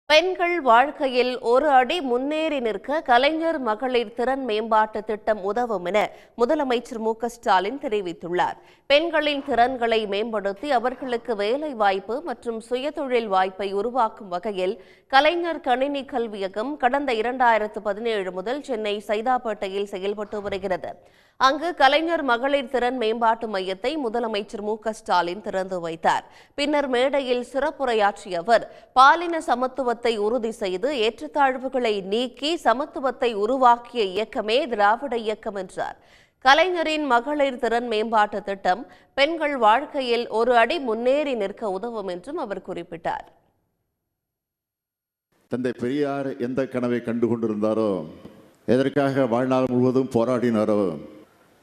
பெண்கள் வாழ்க்கையில் ஒரு அடி முன்னேறி நிற்க கலைஞர் மகளிர் திறன் மேம்பாட்டு திட்டம் உதவும் என முதலமைச்சர் மு.க.ஸ்டாலின் தெரிவித்துள்ளார். பெண்களின் திறன்களை மேம்படுத்தி அவர்களுக்கு வேலை வாய்ப்பு மற்றும் சுயதொழில் வாய்ப்பை உருவாக்கும் வகையில் கலைஞர் கணினி கல்வியகம் கடந்த 2017 முதல் சென்னை சைதாப்பேட்டையில் செயல்பட்டு வருகிறது. அங்கு கலைஞர் மகளிர் திறன் மேம்பாட்டு மையத்தை முதலமைச்சர் மு.க.ஸ்டாலின் திறந்து வைத்தார். பின்னர் மேடையில் சிறப்புரையாற்றிய அவர், பாலின சமத்துவத்தை உறுதி செய்து ஏற்றத்தாழ்வுகளை நீக்கி சமத்துவத்தை உருவாக்கிய இயக்கமே திராவிட இயக்கம் என்றார். கலைஞரின் மகளிர் திறன் மேம்பாட்டு திட்டம் பெண்கள் வாழ்க்கையில் ஒரு அடி முன்னேறி நிற்க உதவும் என்றும் அவர் குறிப்பிட்டார். தந்தை பெரியார் எந்த கனவை கண்டு கொண்டிருந்தாரோ, எதற்காக வாழ்நாள் முழுவதும் போராடினாரோ,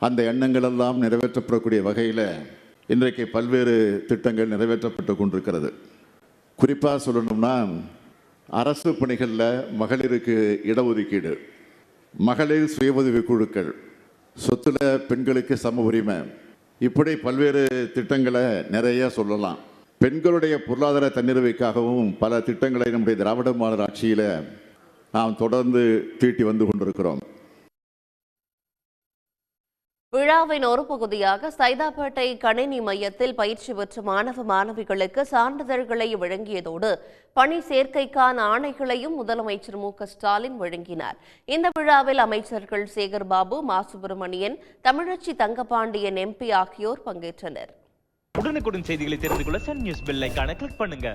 அந்த எண்ணங்கள் எல்லாம் நிறைவேற்றப்படக்கூடிய வகையில் இன்றைக்கு பல்வேறு திட்டங்கள் நிறைவேற்றப்பட்டு கொண்டிருக்கிறது. குறிப்பாக சொல்லணும்னா, அரசு பணிகளில் மகளிருக்கு இடஒதுக்கீடு, மகளிர் சுய உதவி குழுக்கள், சொத்துல பெண்களுக்கு சம உரிமை, இப்படி பல்வேறு திட்டங்களை நிறைய சொல்லலாம். பெண்களுடைய பொருளாதார தன்னிறைவுக்காகவும் பல திட்டங்களை நம்முடைய திராவிட மாடல் ஆட்சியில் நாம் தொடர்ந்து தீட்டி வந்து கொண்டிருக்கிறோம். விழாவின் ஒரு பகுதியாக சைதாப்பேட்டை கணினி மையத்தில் பயிற்சி பெற்ற மாணவ மாணவிகளுக்கு சான்றிதழ்களை வழங்கியதோடு பணி சேர்க்கைக்கான ஆணைகளையும் முதலமைச்சர் மு.க.ஸ்டாலின் வழங்கினார். இந்த விழாவில் அமைச்சர்கள் சேகர்பாபு, மா. சுப்பிரமணியன், தமிழச்சி தங்கபாண்டியன் MP ஆகியோர் பங்கேற்றனர். உடனுக்குடன் செய்திகளை தெரிந்து கொள்ள சன் நியூஸ் பெல் ஐகானை கிளிக் பண்ணுங்க.